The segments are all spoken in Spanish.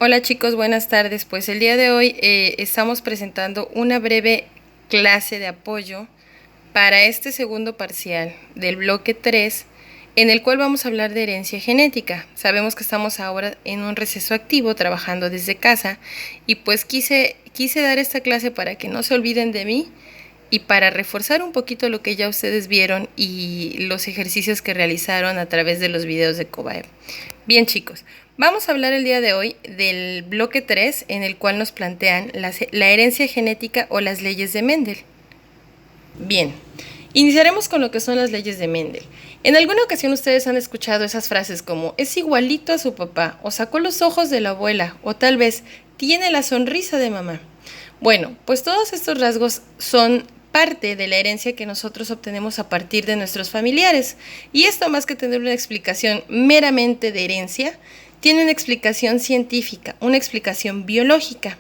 Hola chicos, buenas tardes. Pues el día de hoy estamos presentando una breve clase de apoyo para este segundo parcial del bloque 3, en el cual vamos a hablar de herencia genética. Sabemos que estamos ahora en un receso activo trabajando desde casa y pues quise dar esta clase para que no se olviden de mí y para reforzar un poquito lo que ya ustedes vieron y los ejercicios que realizaron a través de los videos de Cobae. Bien chicos, vamos a hablar el día de hoy del bloque 3 en el cual nos plantean la herencia genética o las leyes de Mendel. Bien, iniciaremos con lo que son las leyes de Mendel. En alguna ocasión ustedes han escuchado esas frases como es igualito a su papá, o sacó los ojos de la abuela, o tal vez tiene la sonrisa de mamá. Bueno, pues todos estos rasgos son parte de la herencia que nosotros obtenemos a partir de nuestros familiares. Y esto, más que tener una explicación meramente de herencia, tiene una explicación científica, una explicación biológica.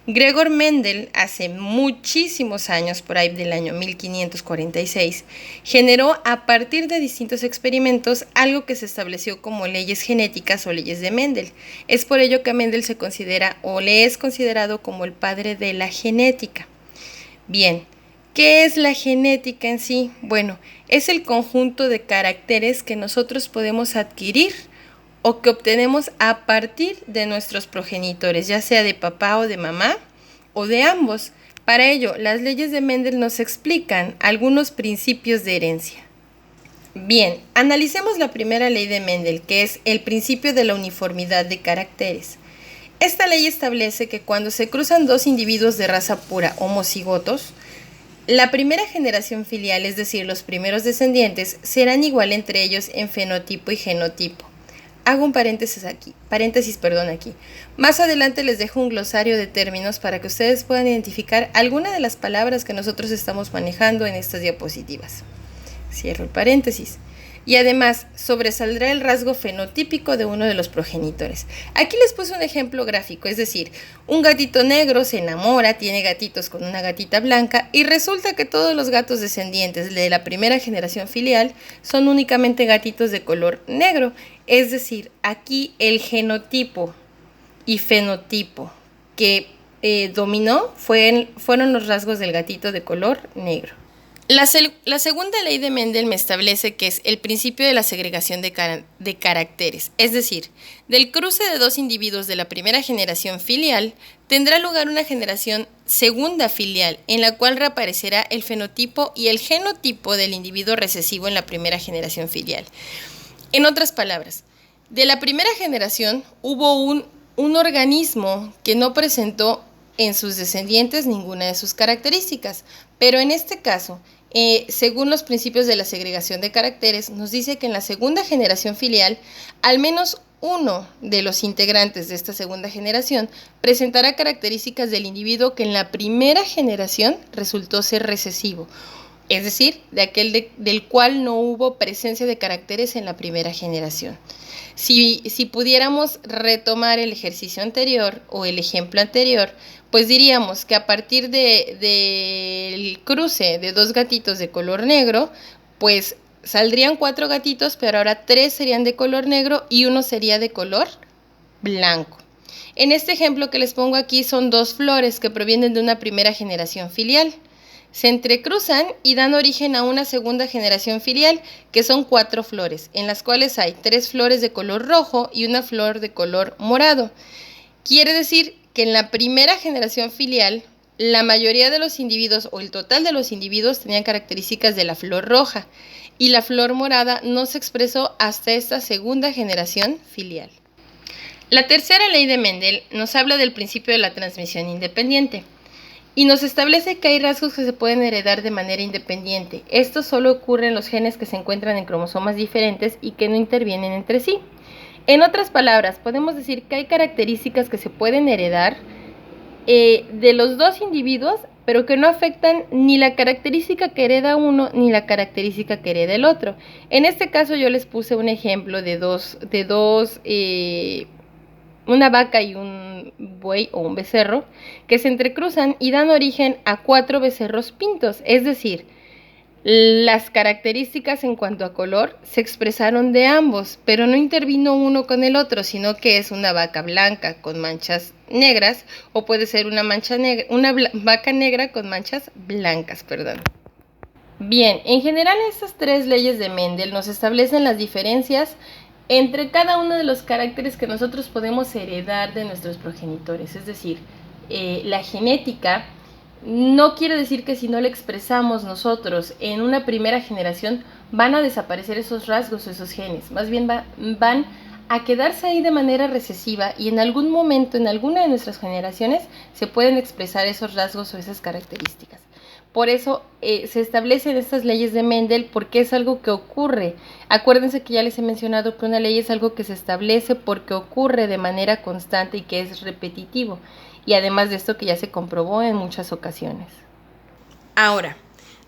Gregor Mendel, hace muchísimos años, por ahí del año 1546, generó a partir de distintos experimentos algo que se estableció como leyes genéticas o leyes de Mendel. Es por ello que a Mendel se considera o le es considerado como el padre de la genética. Bien, ¿qué es la genética en sí? Bueno, es el conjunto de caracteres que nosotros podemos adquirir o que obtenemos a partir de nuestros progenitores, ya sea de papá o de mamá o de ambos. Para ello, las leyes de Mendel nos explican algunos principios de herencia. Bien, analicemos la primera ley de Mendel, que es el principio de la uniformidad de caracteres. Esta ley establece que cuando se cruzan dos individuos de raza pura homocigotos, la primera generación filial, es decir, los primeros descendientes, serán igual entre ellos en fenotipo y genotipo. Hago un paréntesis aquí. Más adelante les dejo un glosario de términos para que ustedes puedan identificar alguna de las palabras que nosotros estamos manejando en estas diapositivas. Cierro el paréntesis. Y además, sobresaldrá el rasgo fenotípico de uno de los progenitores. Aquí les puse un ejemplo gráfico, es decir, un gatito negro se enamora, tiene gatitos con una gatita blanca y resulta que todos los gatos descendientes de la primera generación filial son únicamente gatitos de color negro. Es decir, aquí el genotipo y fenotipo que dominó fueron los rasgos del gatito de color negro. La segunda ley de Mendel me establece que es el principio de la segregación de caracteres, es decir, del cruce de dos individuos de la primera generación filial, tendrá lugar una generación segunda filial, en la cual reaparecerá el fenotipo y el genotipo del individuo recesivo en la primera generación filial. En otras palabras, de la primera generación hubo un organismo que no presentó en sus descendientes ninguna de sus características, pero en este caso, según los principios de la segregación de caracteres, nos dice que en la segunda generación filial, al menos uno de los integrantes de esta segunda generación presentará características del individuo que en la primera generación resultó ser recesivo, es decir, de aquel del cual no hubo presencia de caracteres en la primera generación. Si pudiéramos retomar el ejercicio anterior o el ejemplo anterior, pues diríamos que a partir del cruce de dos gatitos de color negro, pues saldrían 4 gatitos, pero ahora 3 serían de color negro y 1 sería de color blanco. En este ejemplo que les pongo aquí son 2 flores que provienen de una primera generación filial. Se entrecruzan y dan origen a una segunda generación filial, que son 4 flores, en las cuales hay 3 flores de color rojo y una flor de color morado. Quiere decir que en la primera generación filial, la mayoría de los individuos o el total de los individuos tenían características de la flor roja y la flor morada no se expresó hasta esta segunda generación filial. La tercera ley de Mendel nos habla del principio de la transmisión independiente y nos establece que hay rasgos que se pueden heredar de manera independiente. Esto solo ocurre en los genes que se encuentran en cromosomas diferentes y que no intervienen entre sí. En otras palabras, podemos decir que hay características que se pueden heredar de los dos individuos, pero que no afectan ni la característica que hereda uno ni la característica que hereda el otro. En este caso yo les puse un ejemplo de una vaca y un buey o un becerro que se entrecruzan y dan origen a 4 becerros pintos, es decir, Las características en cuanto a color se expresaron de ambos, pero no intervino uno con el otro, sino que es una vaca blanca con manchas negras o puede ser una vaca negra con manchas blancas, perdón. Bien, en general estas tres leyes de Mendel nos establecen las diferencias entre cada uno de los caracteres que nosotros podemos heredar de nuestros progenitores, es decir, la genética no quiere decir que si no la expresamos nosotros en una primera generación van a desaparecer esos rasgos o esos genes, más bien van a quedarse ahí de manera recesiva y en algún momento, en alguna de nuestras generaciones, se pueden expresar esos rasgos o esas características. Por eso se establecen estas leyes de Mendel porque es algo que ocurre. Acuérdense que ya les he mencionado que una ley es algo que se establece porque ocurre de manera constante y que es repetitivo. Y además de esto que ya se comprobó en muchas ocasiones. Ahora,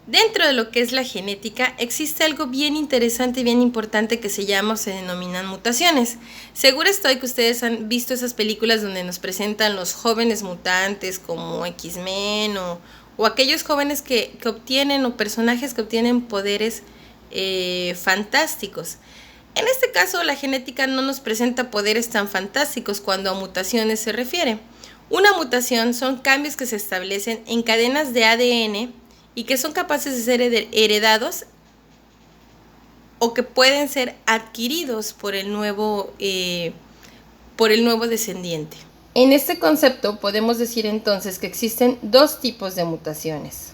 dentro de lo que es la genética existe algo bien interesante y bien importante que se llama o se denominan mutaciones. Seguro estoy que ustedes han visto esas películas donde nos presentan los jóvenes mutantes como X-Men o aquellos jóvenes que obtienen o personajes que obtienen poderes fantásticos. En este caso, la genética no nos presenta poderes tan fantásticos cuando a mutaciones se refiere. Una mutación son cambios que se establecen en cadenas de ADN y que son capaces de ser heredados o que pueden ser adquiridos por el nuevo descendiente. En este concepto podemos decir entonces que existen dos tipos de mutaciones.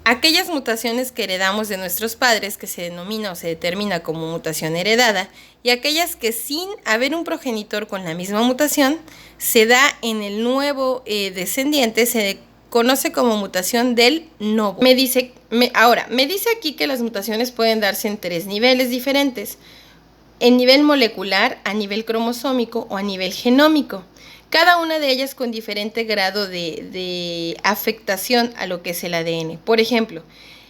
Aquellas mutaciones que heredamos de nuestros padres, que se denomina o se determina como mutación heredada, y aquellas que sin haber un progenitor con la misma mutación, se da en el nuevo descendiente, se conoce como mutación del novo. Me dice aquí que las mutaciones pueden darse en tres niveles diferentes: en nivel molecular, a nivel cromosómico o a nivel genómico. Cada una de ellas con diferente grado de afectación a lo que es el ADN. Por ejemplo,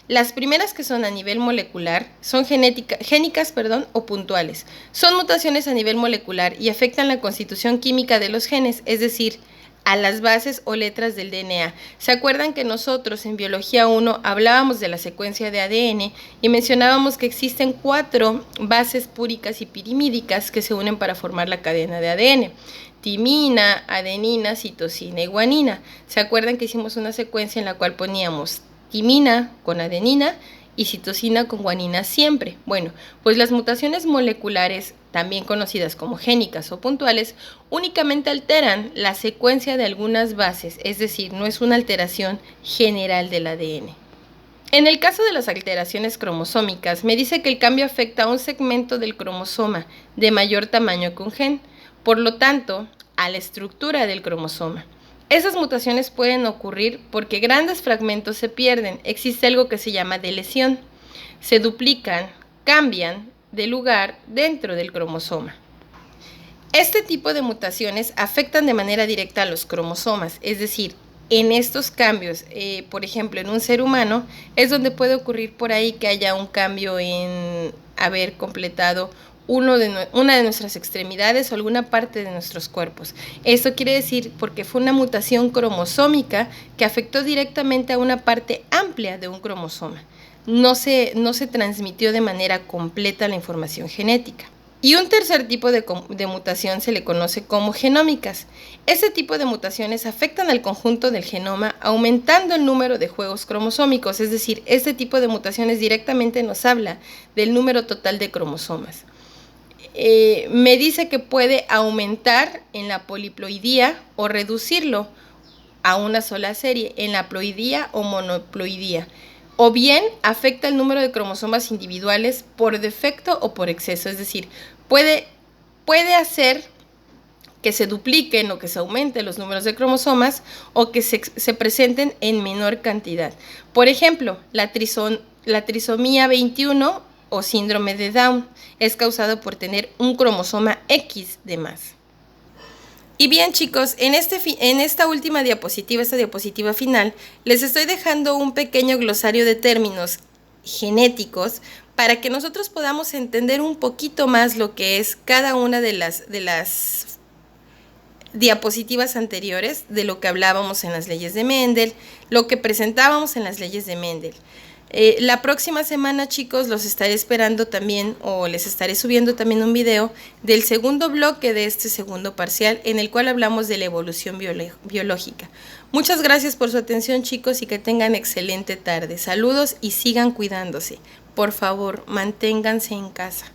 las primeras que son a nivel molecular son génicas o puntuales. Son mutaciones a nivel molecular y afectan la constitución química de los genes, es decir, a las bases o letras del DNA. ¿Se acuerdan que nosotros en Biología 1 hablábamos de la secuencia de ADN y mencionábamos que existen 4 bases púricas y pirimídicas que se unen para formar la cadena de ADN? Timina, adenina, citosina y guanina. ¿Se acuerdan que hicimos una secuencia en la cual poníamos timina con adenina y citosina con guanina siempre? Bueno, pues las mutaciones moleculares, también conocidas como génicas o puntuales, únicamente alteran la secuencia de algunas bases, es decir, no es una alteración general del ADN. En el caso de las alteraciones cromosómicas, me dice que el cambio afecta a un segmento del cromosoma de mayor tamaño que un gen, por lo tanto, a la estructura del cromosoma. Esas mutaciones pueden ocurrir porque grandes fragmentos se pierden. Existe algo que se llama delesión. Se duplican, cambian de lugar dentro del cromosoma. Este tipo de mutaciones afectan de manera directa a los cromosomas, es decir, en estos cambios, por ejemplo, en un ser humano, es donde puede ocurrir por ahí que haya un cambio en haber completado una de nuestras extremidades o alguna parte de nuestros cuerpos. Esto quiere decir porque fue una mutación cromosómica que afectó directamente a una parte amplia de un cromosoma. No se transmitió de manera completa la información genética. Y un tercer tipo de mutación se le conoce como genómicas. Este tipo de mutaciones afectan al conjunto del genoma aumentando el número de juegos cromosómicos, es decir, este tipo de mutaciones directamente nos habla del número total de cromosomas. Me dice que puede aumentar en la poliploidía o reducirlo a una sola serie, en la ploidía o monoploidía. O bien afecta el número de cromosomas individuales por defecto o por exceso, es decir, puede hacer que se dupliquen o que se aumenten los números de cromosomas o que se presenten en menor cantidad. Por ejemplo, la trisomía 21 o síndrome de Down es causado por tener un cromosoma X de más. Y bien, chicos, en esta última diapositiva, esta diapositiva final, les estoy dejando un pequeño glosario de términos genéticos para que nosotros podamos entender un poquito más lo que es cada una de las diapositivas anteriores, de lo que hablábamos en las leyes de Mendel, lo que presentábamos en las leyes de Mendel. La próxima semana, chicos, los estaré esperando también, o les estaré subiendo también un video del segundo bloque de este segundo parcial, en el cual hablamos de la evolución biológica. Muchas gracias por su atención, chicos, y que tengan excelente tarde. Saludos y sigan cuidándose. Por favor, manténganse en casa.